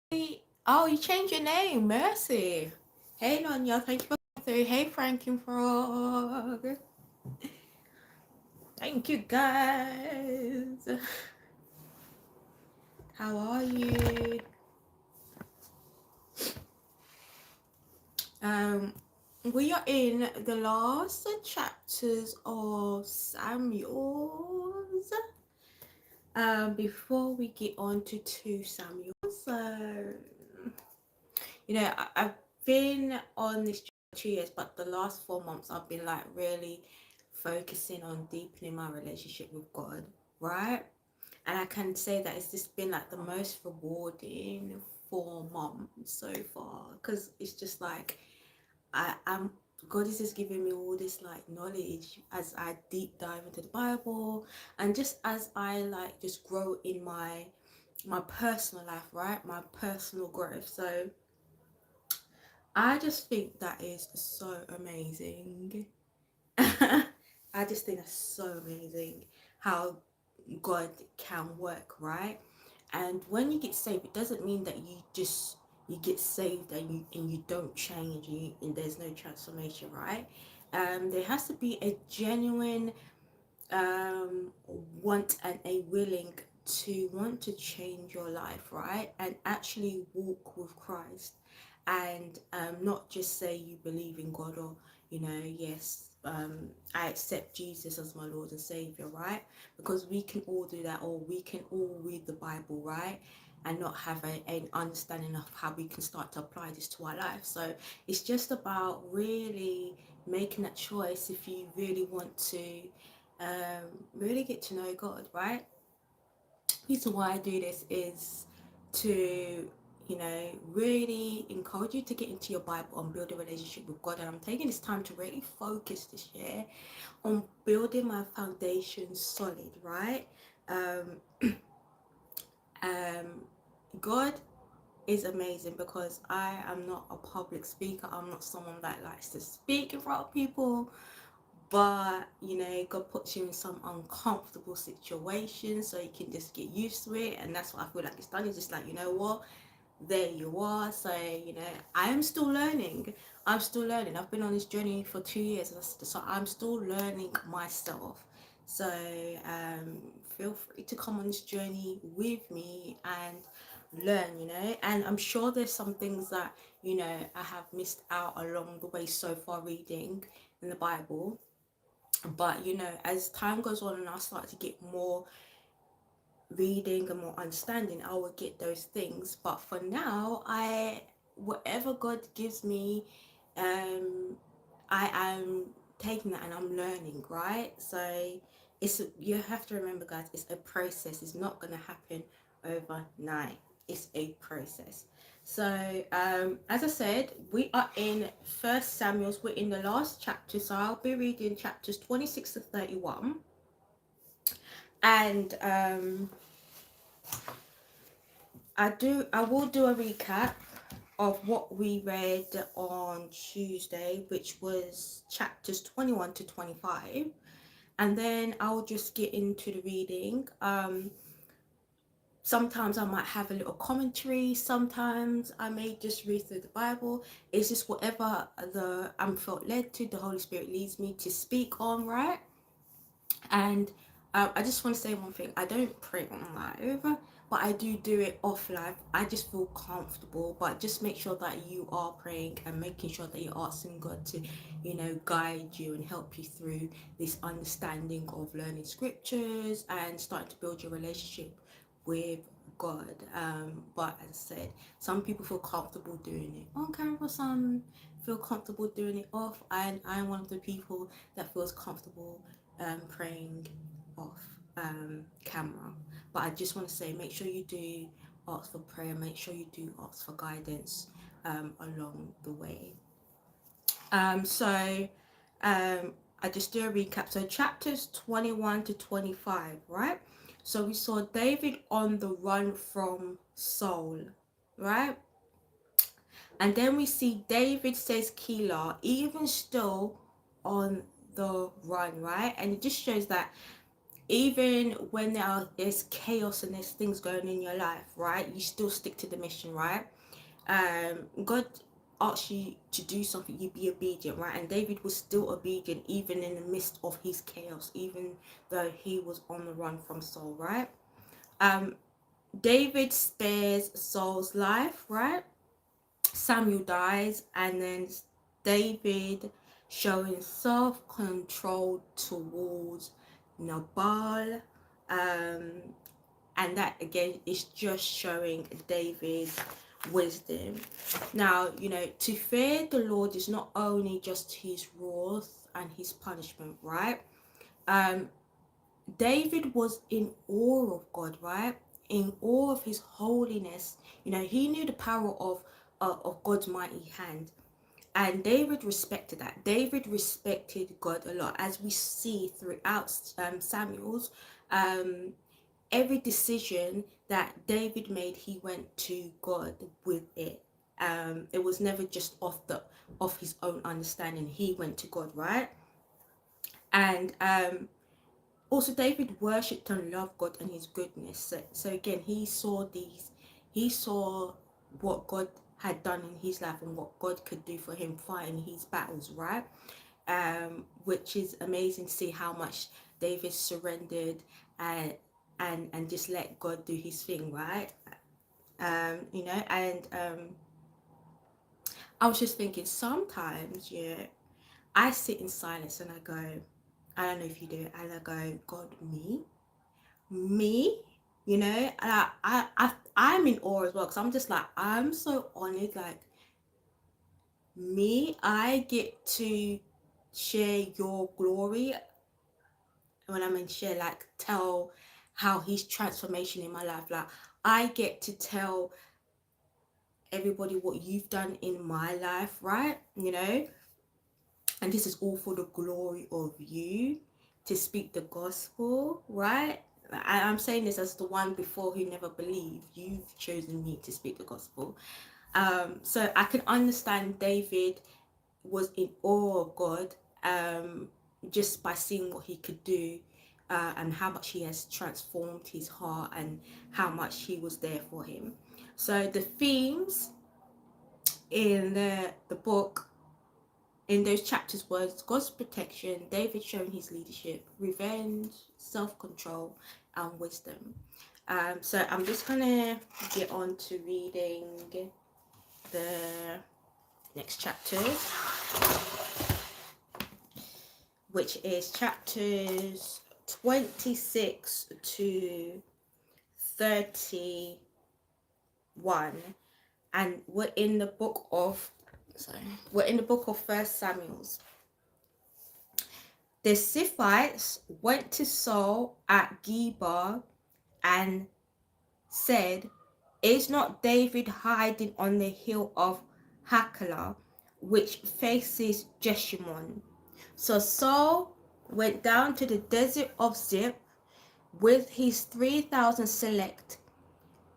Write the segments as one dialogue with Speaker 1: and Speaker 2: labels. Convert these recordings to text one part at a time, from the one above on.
Speaker 1: Oh, you changed your name, Mercy. Hey, Nonya, thank you for coming through. Hey, Frankie Frog. Thank you, guys. How are you? Um, we are in the last chapters of Samuel's. Before we get on to 2 Samuel, so I've been on this 2 years, but the last 4 months I've been like really focusing on deepening my relationship with God, right? And I can say that it's just been like the most rewarding 4 months so far, because it's just like I'm God is just giving me all this like knowledge as I deep dive into the Bible, and just as I like just grow in my personal life, right? My personal growth. So I just think that is so amazing. I just think that's so amazing how God can work, right? And when you get saved, it doesn't mean that you get saved and you don't change and there's no transformation, right? There has to be a genuine want and a willing to want to change your life, right? And actually walk with Christ, and not just say you believe in God, or yes, I accept Jesus as my Lord and Savior, right? Because we can all do that, or we can all read the Bible, right? And not have an understanding of how we can start to apply this to our life. So it's just about really making that choice if you really want to really get to know God, right? The reason why I do this is to, really encourage you to get into your Bible and build a relationship with God. And I'm taking this time to really focus this year on building my foundation solid, right? Um, um, God is amazing because I am not a public speaker. I'm not someone that likes to speak in front of people, but God puts you in some uncomfortable situations so you can just get used to it, and that's what I feel like it's done. It's just like, what, there you are. So I am still learning. I've been on this journey for 2 years, so I'm still learning myself. So feel free to come on this journey with me and learn, and I'm sure there's some things that I have missed out along the way so far reading in the Bible. But as time goes on and I start to get more reading and more understanding, I will get those things. But for now, whatever God gives me, I am taking that and I'm learning, right? So you have to remember, guys, it's a process. It's not going to happen overnight. It's a process. So as I said, we are in First Samuel's. We're in the last chapter, so I'll be reading chapters 26 to 31. And I will do a recap of what we read on Tuesday, which was chapters 21 to 25, and then I'll just get into the reading. Sometimes I might have a little commentary, sometimes I may just read through the Bible. It's just whatever I'm felt led to, the Holy Spirit leads me to speak on, right? And I just want to say one thing. I don't pray on live, but I do it off live. I just feel comfortable, but just make sure that you are praying and making sure that you're asking God to guide you and help you through this understanding of learning scriptures and starting to build your relationship with God. But as I said, some people feel comfortable doing it on camera, some feel comfortable doing it off, and I'm one of the people that feels comfortable praying off camera. But I just want to say, make sure you do ask for prayer, make sure you do ask for guidance along the way. So I just do a recap. So chapters 21 to 25, right? So we saw David on the run from Saul, right? And then we see David, says Keilah, even still on the run, right? And it just shows that even when there's chaos and there's things going in your life, right? You still stick to the mission, right? God asks you to do something, you be obedient, right? And David was still obedient even in the midst of his chaos, even though he was on the run from Saul, right? David spares Saul's life, right? Samuel dies, and then David showing self-control towards Nabal, and that again is just showing David's wisdom. Now, to fear the Lord is not only just his wrath and his punishment, right? David was in awe of God, right? In awe of his holiness. He knew the power of God's mighty hand. And David respected that. David respected God a lot, as we see throughout Samuel's. Every decision that David made, he went to God with it. It was never just off his own understanding. He went to God, right? And also David worshipped and loved God and his goodness. So again, he saw what God had done in his life and what God could do for him fighting his battles, right? Which is amazing to see how much David surrendered and just let God do his thing, right? And I was just thinking sometimes, I sit in silence and I go, I don't know if you do, and I go, God, me, and I'm in awe as well, because I'm just like, I'm so honored, like, me, I get to share your glory. When I mean share, like, tell how his transformation in my life, like, I get to tell everybody what you've done in my life, right? And this is all for the glory of you, to speak the gospel, right? I'm saying this as the one before who never believed. You've chosen me to speak the gospel. So I can understand David was in awe of God, just by seeing what he could do, and how much he has transformed his heart and how much he was there for him. So the themes in the book, in those chapters, was God's protection, David showing his leadership, revenge, self-control, and wisdom. So I'm just gonna get on to reading the next chapters, which is chapters 26 to 31, and we're in the book of First Samuel's. The Ziphites went to Saul at Geba and said, "Is not David hiding on the hill of Hachilah, which faces Jeshimon?" So Saul went down to the desert of Ziph with his 3,000 select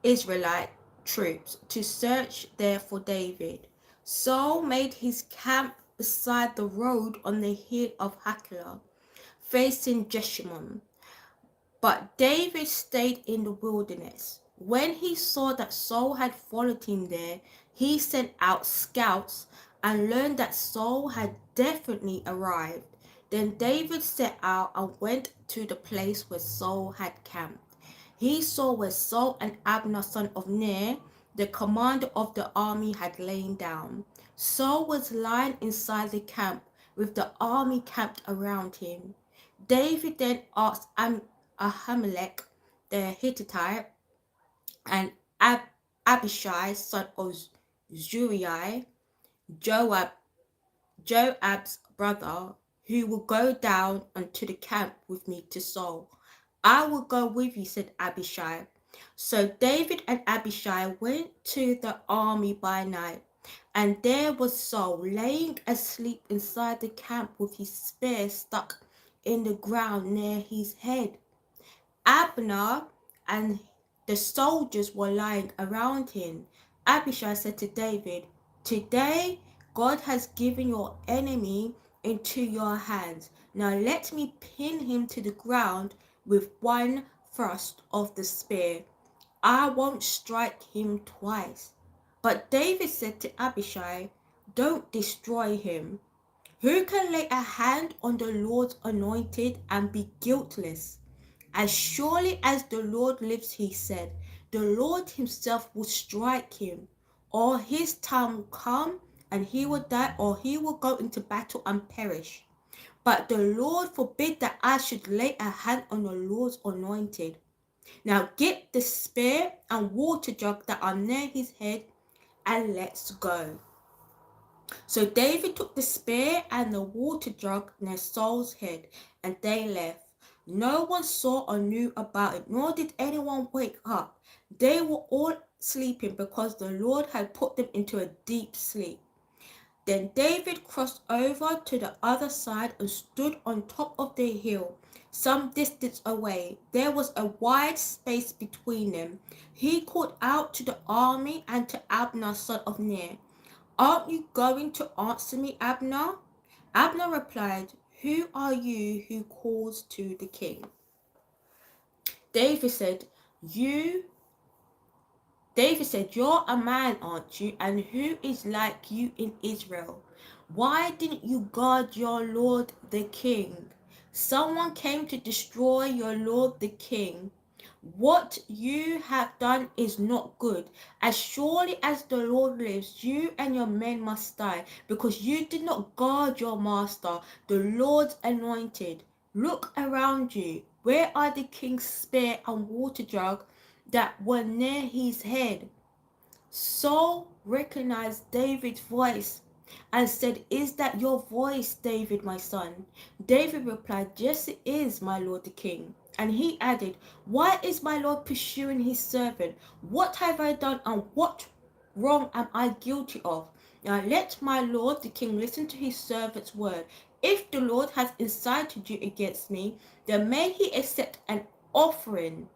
Speaker 1: Israelite troops to search there for David. Saul made his camp beside the road on the hill of Hachilah, facing Jeshimon. But David stayed in the wilderness. When he saw that Saul had followed him there, he sent out scouts and learned that Saul had definitely arrived. Then David set out and went to the place where Saul had camped. He saw where Saul and Abner, son of Ner, the commander of the army, had lain down. Saul was lying inside the camp with the army camped around him. David then asked Ahimelech the Hittite and Abishai, son of Zeruiah, Joab's brother, who will go down unto the camp with me to Saul. I will go with you, said Abishai. So David and Abishai went to the army by night, and there was Saul laying asleep inside the camp with his spear stuck in the ground near his head. Abner and the soldiers were lying around him. Abishai said to David, "Today God has given your enemy into your hands. Now let me pin him to the ground with one thrust of the spear. I won't strike him twice." But David said to Abishai, "Don't destroy him. Who can lay a hand on the Lord's anointed and be guiltless? As surely as the Lord lives," he said, "the Lord himself will strike him, or his time will come and he will die, or he will go into battle and perish. But the Lord forbid that I should lay a hand on the Lord's anointed. Now get the spear and water jug that are near his head, and let's go." So David took the spear and the water jug near Saul's head, and they left. No one saw or knew about it, nor did anyone wake up. They were all sleeping because the Lord had put them into a deep sleep. Then David crossed over to the other side and stood on top of the hill, some distance away. There was a wide space between them. He called out to the army and to Abner, son of Ner, "Aren't you going to answer me, Abner?" Abner replied, "Who are you who calls to the king?" David said, "You're a man, aren't you? And who is like you in Israel? Why didn't you guard your lord the king? Someone came to destroy your lord the king. What you have done is not good. As surely as the Lord lives, you and your men must die, because you did not guard your master, the Lord's anointed. Look around you. Where are the king's spear and water jug that were near his head?" Saul recognized David's voice and said, "Is that your voice, David, my son?" David replied, "Yes, it is, my lord the king." And he added, "Why is my lord pursuing his servant? What have I done, and what wrong am I guilty of? Now let my lord the king listen to his servant's word. If the Lord has incited you against me, then may he accept an offering.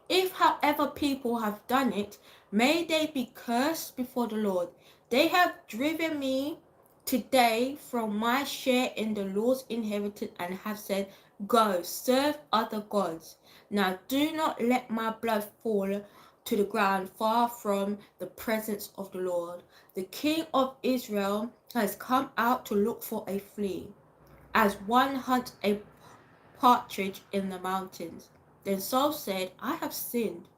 Speaker 1: If, however, people have done it, may they be cursed before the Lord. They have driven me today from my share in the Lord's inheritance and have said, 'Go, serve other gods.' Now do not let my blood fall to the ground far from the presence of the Lord. The king of Israel has come out to look for a flea, as one hunts a partridge in the mountains." Then Saul said, "I have sinned.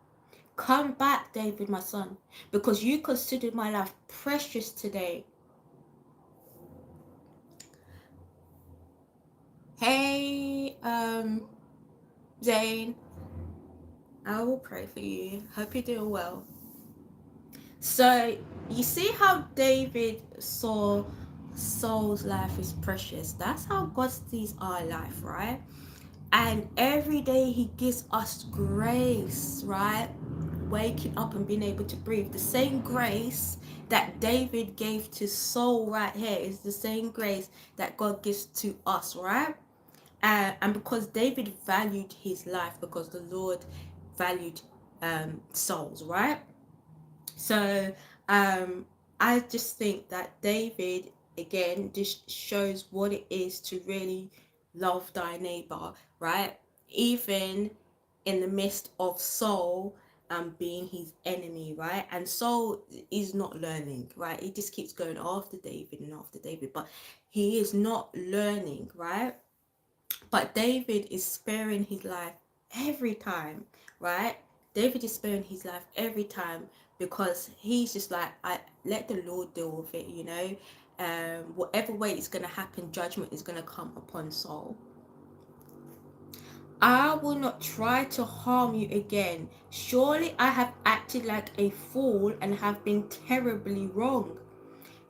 Speaker 1: Come back, David, my son, because you considered my life precious today." Hey, Zane, I will pray for you. Hope you're doing well. So you see how David saw Saul's life is precious. That's how God sees our life, right? And every day he gives us grace, right? Waking up and being able to breathe. The same grace that David gave to Saul right here is the same grace that God gives to us, right? And because David valued his life, because the Lord valued souls, right? So I just think that David, again, just shows what it is to really love thy neighbor, right? Even in the midst of Saul being his enemy, right? And Saul is not learning, right? He just keeps going after David and after David, but he is not learning, right? But David is sparing his life every time, right? David is sparing his life every time because he's just like, I let the Lord deal with it, you know. Whatever way it's gonna happen, judgment is gonna come upon Saul. "I will not try to harm you again. Surely I have acted like a fool and have been terribly wrong.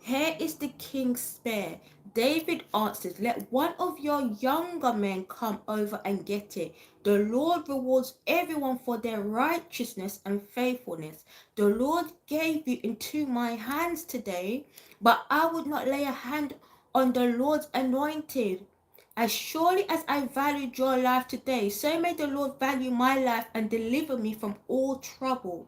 Speaker 1: Here is the king's spear." David answered, "Let one of your younger men come over and get it. The Lord rewards everyone for their righteousness and faithfulness. The Lord gave you into my hands today, but I would not lay a hand on the Lord's anointed. As surely as I valued your life today, so may the Lord value my life and deliver me from all trouble."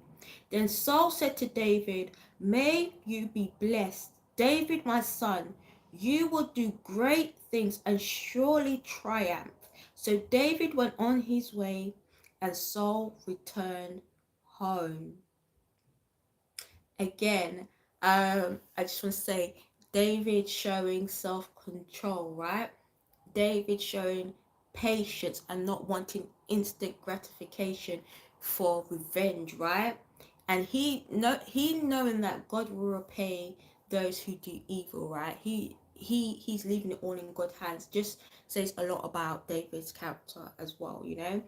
Speaker 1: Then Saul said to David, "May you be blessed. David, my son, you will do great things and surely triumph. So David went on his way and Saul returned home. Again, I just want to say, David showing self-control, right? David showing patience and not wanting instant gratification for revenge, right? And he knowing that God will repay those who do evil, right? He's leaving it all in God's hands. Just says a lot about David's character as well, you know.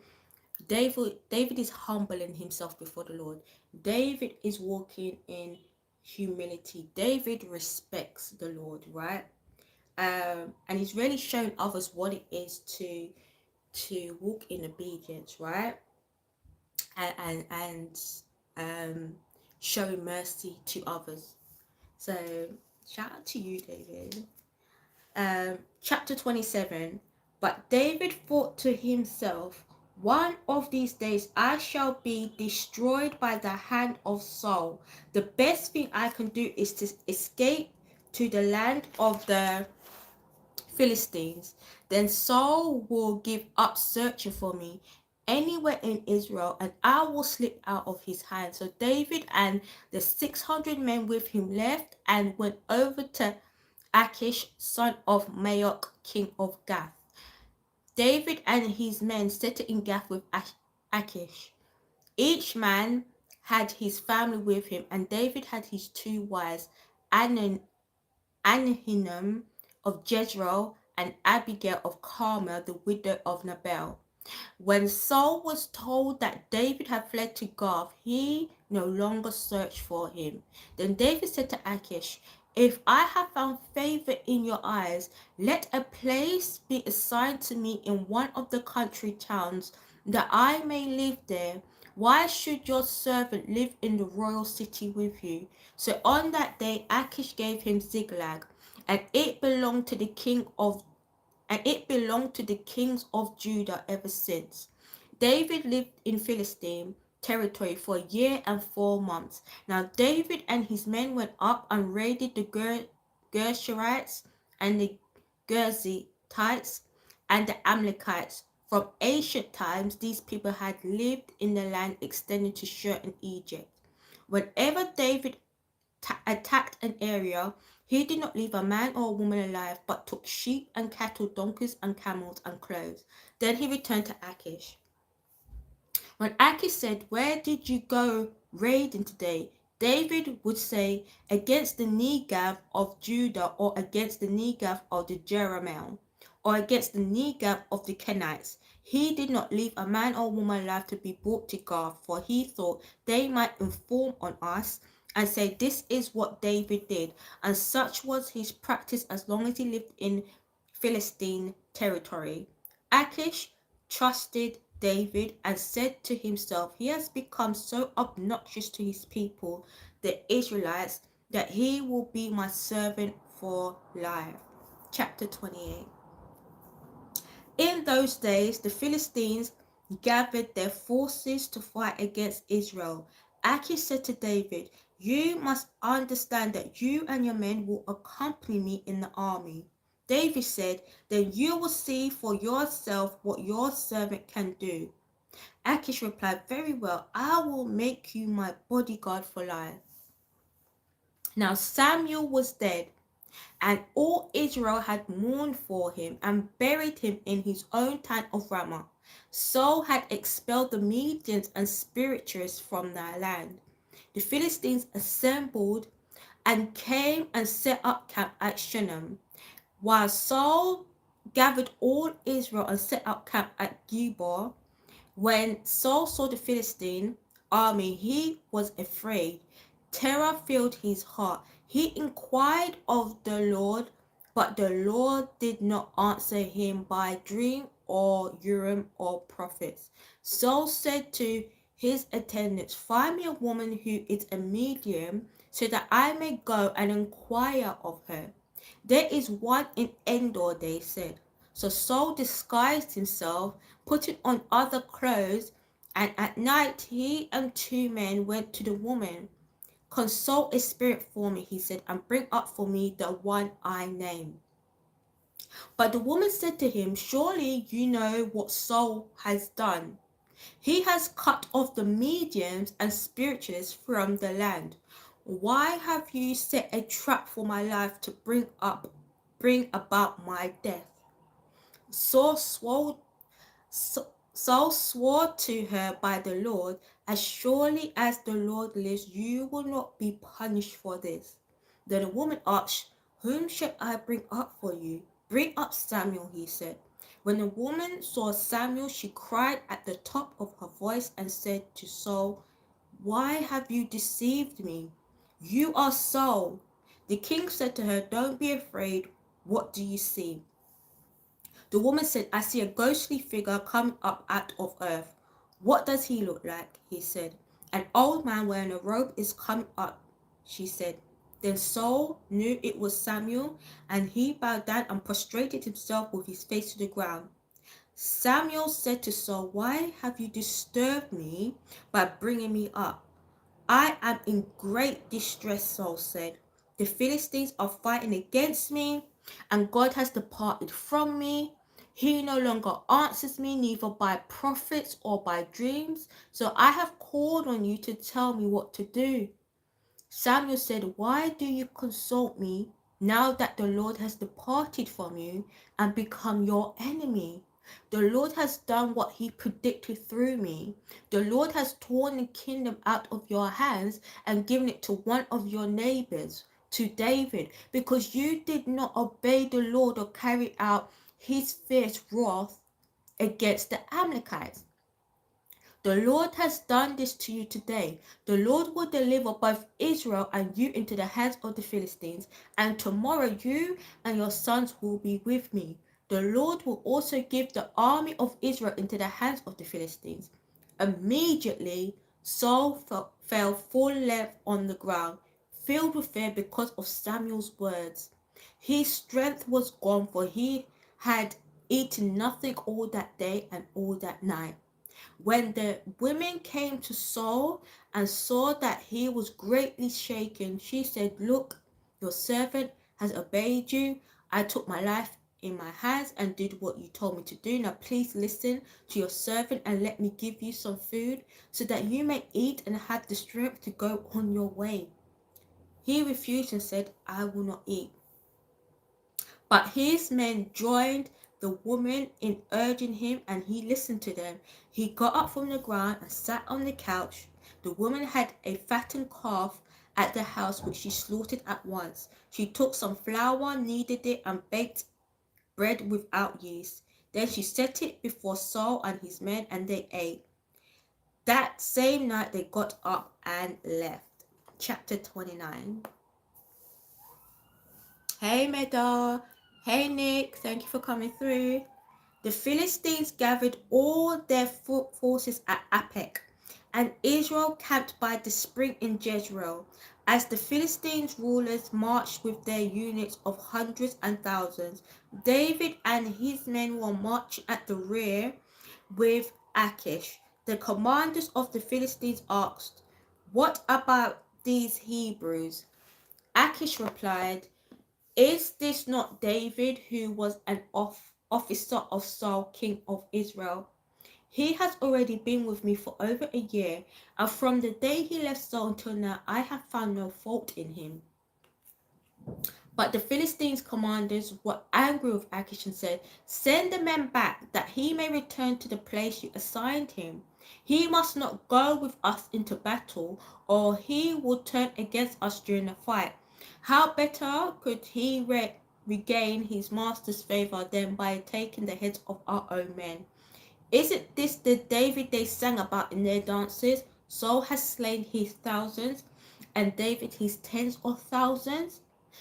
Speaker 1: David is humbling himself before the Lord. David is walking in humility. David respects the Lord, right? And he's really showing others what it is to walk in obedience, right? And showing mercy to others. So shout out to you, David. Chapter 27. But David thought to himself, one of these days I shall be destroyed by the hand of Saul. The best thing I can do is to escape to the land of the Philistines. Then Saul will give up searching for me anywhere in Israel, and I will slip out of his hand. So David and the 600 men with him left and went over to Achish, son of Maok, king of Gath. David and his men settled in Gath with Achish. Each man had his family with him, and David had his two wives, Ahinoam of Jezreel and Abigail of Carmel, the widow of Nabal. When Saul was told that David had fled to Gath, he no longer searched for him. Then David said to Achish, if I have found favor in your eyes, let a place be assigned to me in one of the country towns, that I may live there. Why should your servant live in the royal city with you? So on that day Achish gave him Ziklag, and it belonged to the kings of Judah ever since. David lived in Philistine territory for a year and 4 months. Now David and his men went up and raided the Gershurites and the Girzites and the Amalekites. From ancient times, these people had lived in the land extending to Shur in Egypt. Whenever David attacked an area, he did not leave a man or a woman alive, but took sheep and cattle, donkeys and camels and clothes. Then he returned to Achish. When Achish said, where did you go raiding today? David would say, against the Negev of Judah, or against the Negev of the Jerahmeel, or against the Negev of the Kenites. He did not leave a man or woman alive to be brought to Gath, for he thought they might inform on us and say, this is what David did. And such was his practice as long as he lived in Philistine territory. Achish trusted David and said to himself, he has become so obnoxious to his people, the Israelites, that he will be my servant for life. Chapter 28. In those days, the Philistines gathered their forces to fight against Israel. Achish said to David, you must understand that you and your men will accompany me in the army. David said, then you will see for yourself what your servant can do. Achish replied, very well, I will make you my bodyguard for life. Now Samuel was dead, and all Israel had mourned for him and buried him in his own town of Ramah. Saul had expelled the Medians and spiritualists from their land. The Philistines assembled and came and set up camp at Shunem, while Saul gathered all Israel and set up camp at Gilboa. When Saul saw the Philistine army, he was afraid. Terror filled his heart. He inquired of the Lord, but the Lord did not answer him by dream or Urim or prophets. Saul said to his attendants, find me a woman who is a medium, so that I may go and inquire of her. There is one in Endor, they said. So Saul disguised himself, putting on other clothes, and at night he and 2 men went to the woman. Consult a spirit for me, he said, and bring up for me the one I name. But the woman said to him, surely you know what Saul has done. He has cut off the mediums and spiritualists from the land. Why have you set a trap for my life to bring about my death? Saul swore, Saul swore to her by the Lord, as surely as the Lord lives, you will not be punished for this. Then the woman asked, whom shall I bring up for you? Bring up Samuel, he said. When the woman saw Samuel, she cried at the top of her voice and said to Saul, why have you deceived me? You are Saul. The king said to her, don't be afraid. What do you see? The woman said, I see a ghostly figure coming up out of earth. What does he look like? He said. An old man wearing a robe is coming up, she said. Then Saul knew it was Samuel, and he bowed down and prostrated himself with his face to the ground. Samuel said to Saul, why have you disturbed me by bringing me up? I am in great distress, Saul said. The Philistines are fighting against me, and God has departed from me. He no longer answers me, neither by prophets or by dreams. So I have called on you to tell me what to do. Samuel said, why do you consult me now that the Lord has departed from you and become your enemy? The Lord has done what he predicted through me. The Lord has torn the kingdom out of your hands and given it to one of your neighbors, to David, because you did not obey the Lord or carry out his fierce wrath against the Amalekites. The Lord has done this to you today. The Lord will deliver both Israel and you into the hands of the Philistines, and tomorrow you and your sons will be with me. The Lord will also give the army of Israel into the hands of the Philistines. Immediately, Saul fell full length on the ground, filled with fear because of Samuel's words. His strength was gone, for he had eaten nothing all that day and all that night. When the women came to Saul and saw that he was greatly shaken, she said, look, your servant has obeyed you. I took my life in my hands and did what you told me to do. Now please listen to your servant and let me give you some food so that you may eat and have the strength to go on your way. He refused and said, I will not eat. But his men joined the woman in urging him, and he listened to them. He got up from the ground and sat on the couch. The woman had a fattened calf at the house, which she slaughtered at once. She took some flour, kneaded it, and baked bread without yeast. Then she set it before Saul and his men, and they ate. That same night they got up and left. Chapter 29. Hey Meda. Hey Nick. Thank you for coming through. The Philistines gathered all their forces at Aphek, and Israel camped by the spring in Jezreel. As the Philistines' rulers marched with their units of hundreds and thousands, David and his men were marching at the rear with Achish. The commanders of the Philistines asked, what about these Hebrews? Achish replied, is this not David, who was an officer of Saul, king of Israel? He has already been with me for over a year, and from the day he left Saul until now, I have found no fault in him. But the Philistines' commanders were angry with Achish and said, send the men back, that he may return to the place you assigned him. He must not go with us into battle, or he will turn against us during the fight. How better could he regain his master's favor than by taking the heads of our own men? Isn't this the David they sang about in their dances? Saul has slain his thousands, and David his tens of thousands.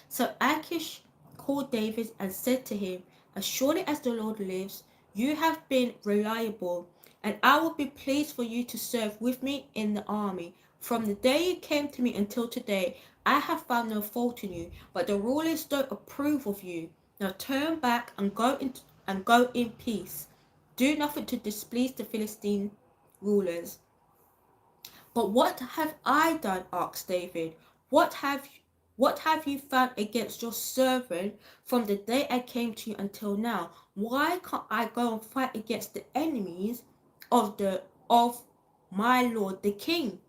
Speaker 1: So Achish called David and said to him, as surely as the Lord lives, you have been reliable, and I will be pleased for you to serve with me in the army. From the day you came to me until today, I have found no fault in you, but the rulers don't approve of you. Now turn back and go in peace. Do nothing to displease the Philistine rulers. But what have I done? Asked David. What have What have you found against your servant from the day I came to you until now? Why can't I go and fight against the enemies of my lord the king?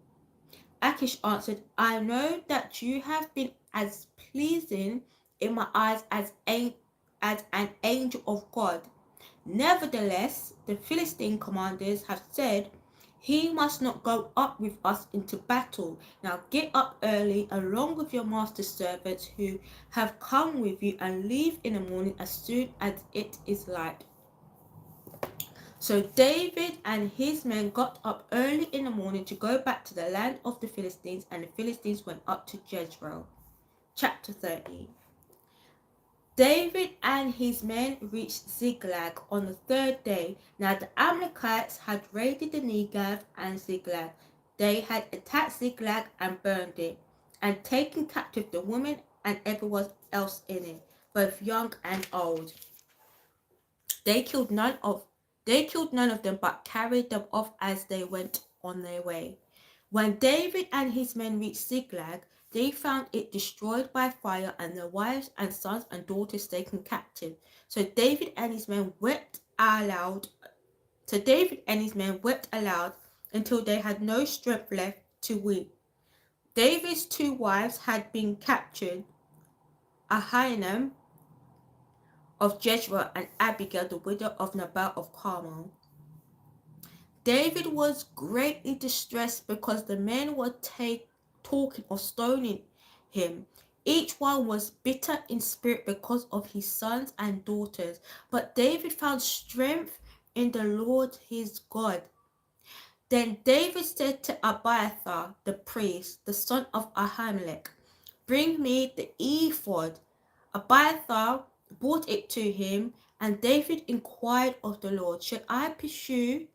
Speaker 1: Achish answered, I know that you have been as pleasing in my eyes as an angel of God. Nevertheless, the Philistine commanders have said, he must not go up with us into battle. Now get up early along with your master's servants who have come with you, and leave in the morning as soon as it is light. So David and his men got up early in the morning to go back to the land of the Philistines, and the Philistines went up to Jezreel. Chapter 13. David and his men reached Ziklag on the third day. Now the Amalekites had raided the Negev and Ziklag. They had attacked Ziklag and burned it, and taken captive the women and everyone else in it, both young and old. They killed none of them, but carried them off as they went on their way. When David and his men reached Ziklag, they found it destroyed by fire, and their wives and sons and daughters taken captive. So David and his men wept aloud. Until they had no strength left to weep. David's two wives had been captured, Ahinoam of Jezreel and Abigail, the widow of Nabal of Carmel. David was greatly distressed because the men were talking of stoning him. Each one was bitter in spirit because of his sons and daughters. But David found strength in the Lord his God. Then David said to Abiathar the priest, the son of Ahimelech, bring me the ephod. Abiathar brought it to him, and David inquired of the Lord, should I pursue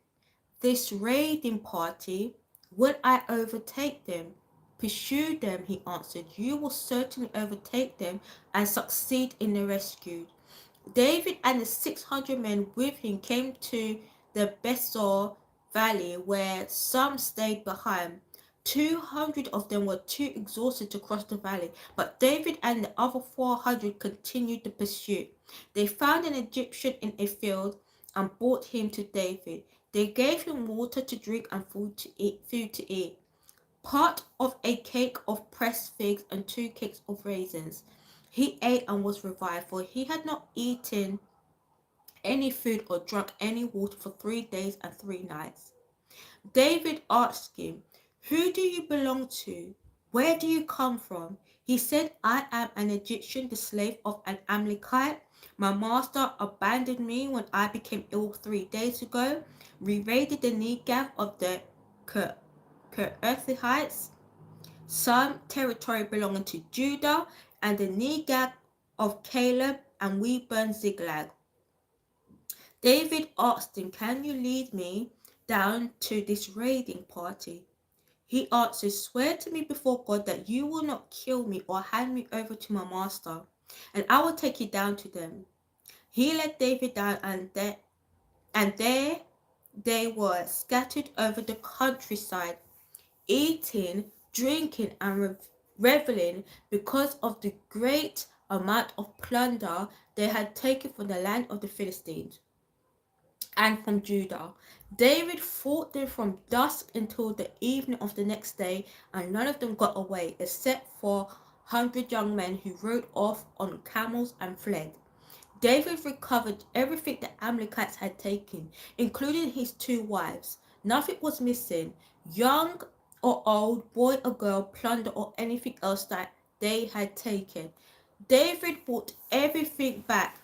Speaker 1: this raiding party? Will I overtake them? Pursue them, he answered. You will certainly overtake them and succeed in the rescue. David and the 600 men with him came to the Besor Valley, where some stayed behind. 200 of them were too exhausted to cross the valley, but David and the other 400 continued the pursuit. They found an Egyptian in a field and brought him to David. They gave him water to drink and food to eat. Part of a cake of pressed figs and 2 cakes of raisins. He ate and was revived, for he had not eaten any food or drunk any water for 3 days and 3 nights. David asked him, who do you belong to? Where do you come from? He said, I am an Egyptian, the slave of an Amalekite. My master abandoned me when I became ill 3 days ago. We raided the Negev of the Kerethites, some territory belonging to Judah, and the Negev of Caleb, and we burned Ziklag. David asked him, can you lead me down to this raiding party? He answered, swear to me before God that you will not kill me or hand me over to my master, and I will take you down to them. He led David down, and there they were scattered over the countryside, eating, drinking, and reveling because of the great amount of plunder they had taken from the land of the Philistines and from Judah. David fought them from dusk until the evening of the next day, and none of them got away, except for 100 young men who rode off on camels and fled. David recovered everything the Amalekites had taken, including his 2 wives. Nothing was missing, young or old, boy or girl, plunder or anything else that they had taken. David brought everything back.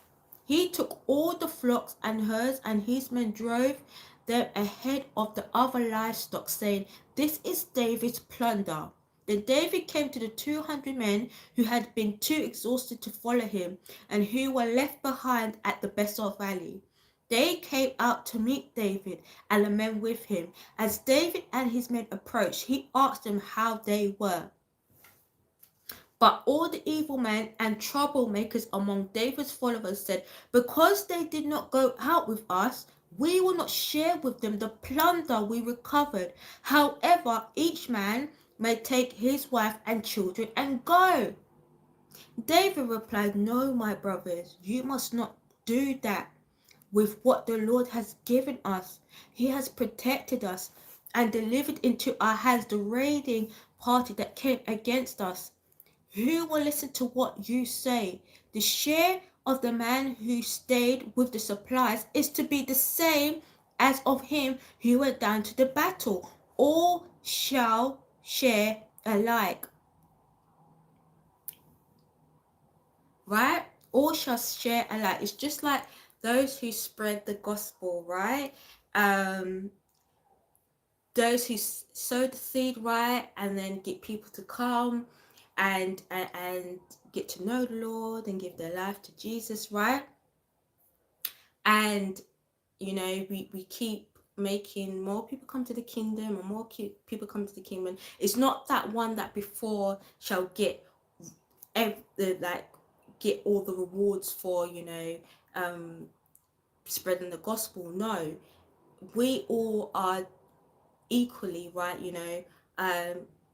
Speaker 1: He took all the flocks and herds, and his men drove them ahead of the other livestock, saying, this is David's plunder. Then David came to the 200 men who had been too exhausted to follow him, and who were left behind at the Besor Valley. They came out to meet David and the men with him. As David and his men approached, he asked them how they were. But all the evil men and troublemakers among David's followers said, because they did not go out with us, we will not share with them the plunder we recovered. However, each man may take his wife and children and go. David replied, "No, my brothers, you must not do that with what the Lord has given us. He has protected us and delivered into our hands the raiding party that came against us. Who will listen to what you say? The share of the man who stayed with the supplies is to be the same as of him who went down to the battle. All shall share alike." Right? All shall share alike. It's just like those who spread the gospel, right? Those who sow the seed, right, and then get people to come and get to know the Lord and give their life to Jesus, right? And you know, we keep making more people come to the kingdom, and more people come to the kingdom. It's not that one that before shall get like get all the rewards for, you know, spreading the gospel. No, we all are equally, right, you know,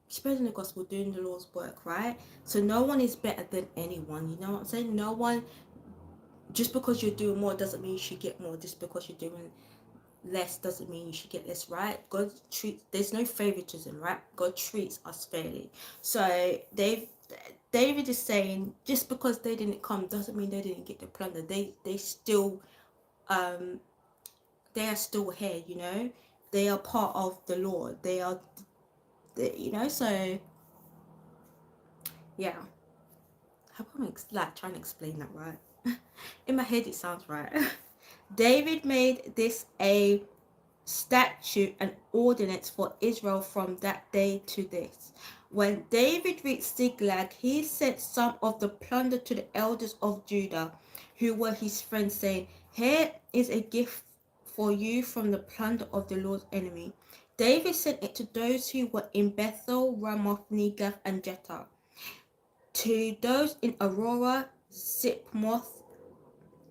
Speaker 1: spreading the gospel, doing the Lord's work, right? So no one is better than anyone, you know what I'm saying? No one, just because you're doing more doesn't mean you should get more. Just because you're doing less doesn't mean you should get less, right? God treats, there's no favoritism, right? God treats us fairly. So David is saying, just because they didn't come doesn't mean they didn't get the plunder. They still they are still here, you know. They are part of the Lord. They are, you know. So yeah, how come I'm like trying to explain that right? In my head it sounds right. David made this a statute and ordinance for Israel from that day to this. When David reached Ziklag, he sent some of the plunder to the elders of Judah, who were his friends, saying, "Here is a gift for you from the plunder of the Lord's enemy." David sent it to those who were in Bethel, Ramoth, Negev, and Jetah, to those in Aurora, Zipmoth,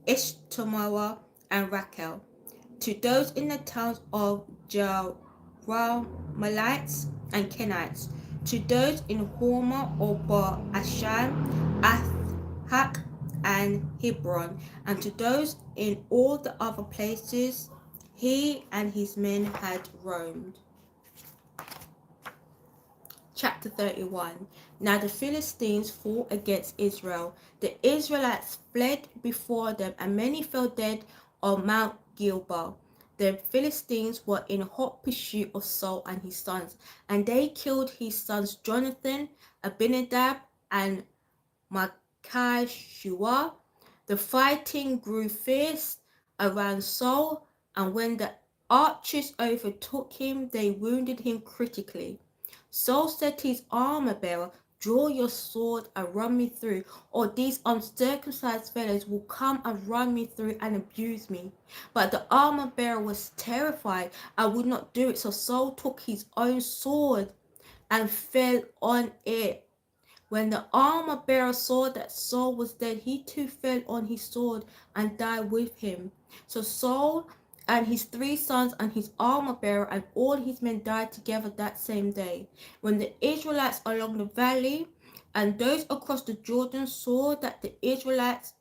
Speaker 1: Eshtemoa, and Raquel, to those in the towns of Jerahmeelites and Kenites, to those in Hormah, Obah, Ashan, Athak, and Hebron, and to those in all the other places he and his men had roamed. Chapter 31. Now the Philistines fought against Israel. The Israelites fled before them, and many fell dead on Mount Gilboa. The Philistines were in hot pursuit of Saul and his sons, and they killed his sons Jonathan, Abinadab, and Malchishua. The fighting grew fierce around Saul, and when the archers overtook him, they wounded him critically. Saul said to his armor-bearer, "Draw your sword and run me through, or these uncircumcised fellows will come and run me through and abuse me." But the armor-bearer was terrified and would not do it, so Saul took his own sword and fell on it. When the armor-bearer saw that Saul was dead, he too fell on his sword and died with him. So Saul and his 3 sons and his armor-bearer and all his men died together that same day. When the Israelites along the valley and those across the Jordan saw that the Israelites'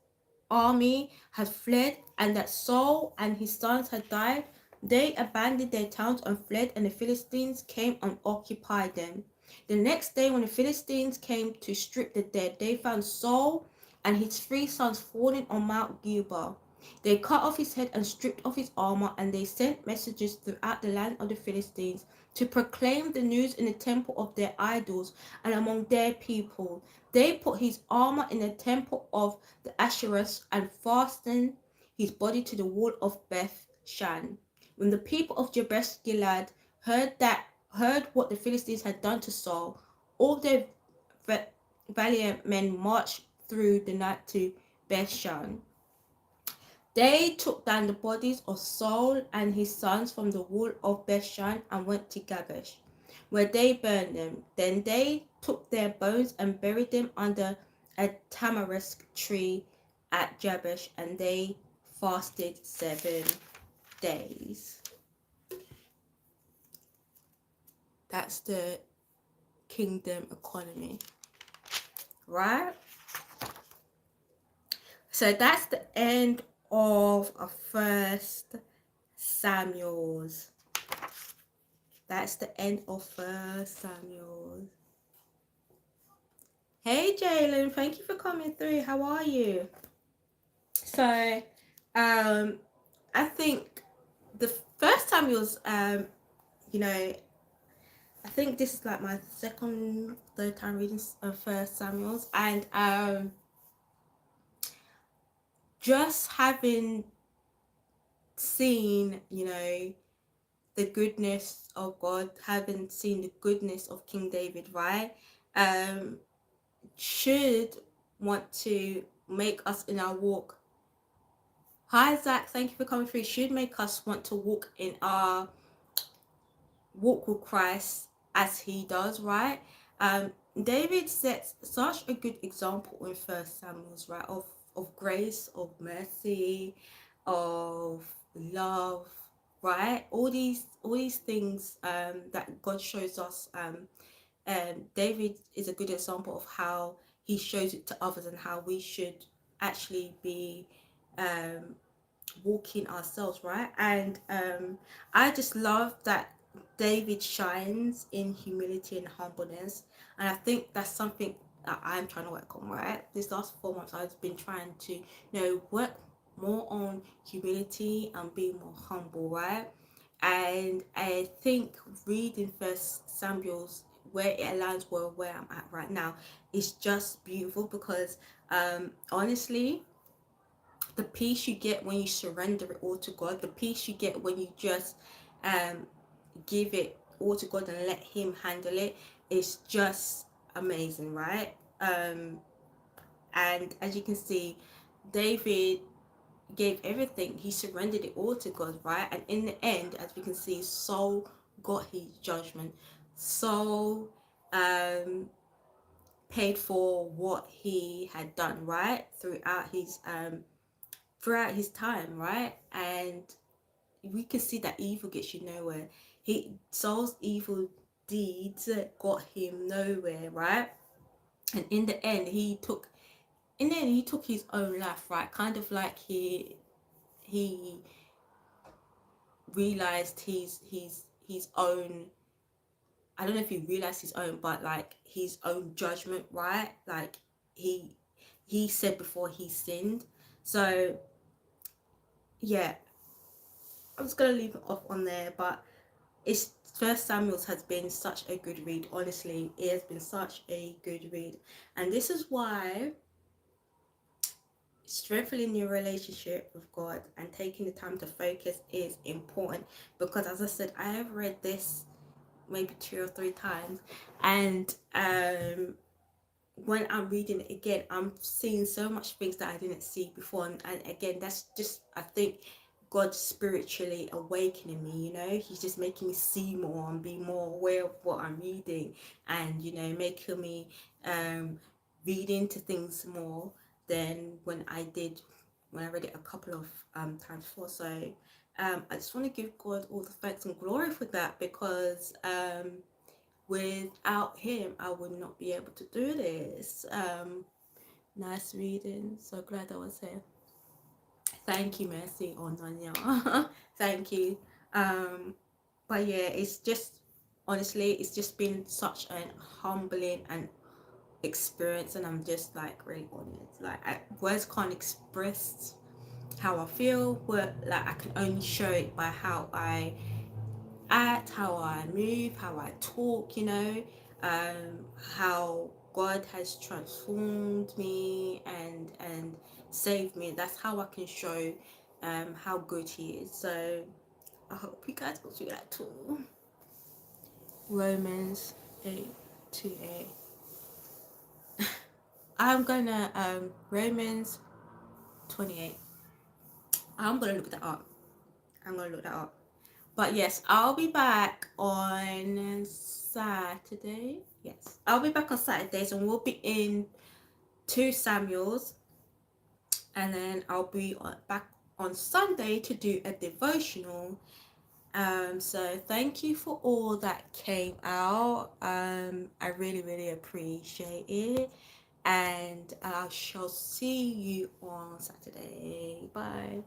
Speaker 1: army had fled and that Saul and his sons had died, they abandoned their towns and fled, and the Philistines came and occupied them. The next day, when the Philistines came to strip the dead, they found Saul and his 3 sons falling on Mount Gilboa. They cut off his head and stripped off his armor, and they sent messengers throughout the land of the Philistines to proclaim the news in the temple of their idols and among their people. They put his armor in the temple of the Asherahs and fastened his body to the wall of Beth Shan. When the people of Jabesh Gilead heard what the Philistines had done to Saul, all their valiant men marched through the night to Bethshan. They took down the bodies of Saul and his sons from the wall of Bethshan and went to Jabesh, where they burned them. Then they took their bones and buried them under a tamarisk tree at Jabesh, and they fasted 7 days. That's the kingdom economy, right? So that's the end of our first Samuel's. That's the end of First Samuel. Hey Jalen, thank you for coming through. How are you? So, I think the First Samuel's, you know, I think this is like my third time reading First Samuel's, and just having seen, the goodness of God, having seen the goodness of King David, right? Um, should want to make us in our walk. Hi Zach, thank you for coming through. Should make us want to walk in our walk with Christ as he does, right? David sets such a good example in First Samuel's, right? Of grace, of mercy, of love, right? All these things that God shows us. David is a good example of how he shows it to others and how we should actually be walking ourselves, right? And I just love that David shines in humility and humbleness, and I think that's something that I'm trying to work on, right? This last 4 months I've been trying to work more on humility and being more humble, right? And I think reading First Samuel's, where it aligns with where I'm at right now, is just beautiful, because honestly, the peace you get when you surrender it all to God, the peace you get when you just give it all to God and let him handle it, is just amazing, right? And as you can see, David gave everything. He surrendered it all to God, right? And in the end, as we can see, Saul got his judgment. Saul paid for what he had done, right? Throughout his time, right? And we can see that evil gets you nowhere. Saul's evil deeds got him nowhere, right? And in the end he took his own life, right? Kind of like he realized his own, I don't know if he realized his own, but like his own judgment, right? Like he said before he sinned. So yeah, I'm just gonna leave it off on there, but it's First Samuel's has been such a good read. Honestly, it has been such a good read, and this is why strengthening your relationship with God and taking the time to focus is important. Because as I said, I have read this maybe 2 or 3 times, and when I'm reading it again, I'm seeing so much things that I didn't see before, and again, that's just, I think, God spiritually awakening me. He's just making me see more and be more aware of what I'm reading, and making me read into things more than when I read it a couple of times before. So I just want to give God all the thanks and glory for that, because without him I would not be able to do this. Nice reading, so glad I was here. Thank you, Mercy, or Nanya. Thank you. But yeah, it's just, honestly, it's just been such an humbling and experience, and I'm just like really honored. Like, words can't express how I feel, but like I can only show it by how I act, how I move, how I talk, how God has transformed me and saved me. That's how I can show how good he is. So I hope you guys will do that too. Romans 8:2a. I'm gonna Romans 28. I'm gonna look that up. But yes, I'll be back on Saturday. Yes, I'll be back on Saturdays, and we'll be in 2 Samuels, and then I'll be back on Sunday to do a devotional. So thank you for all that came out. I really, really appreciate it. and I shall see you on Saturday. Bye.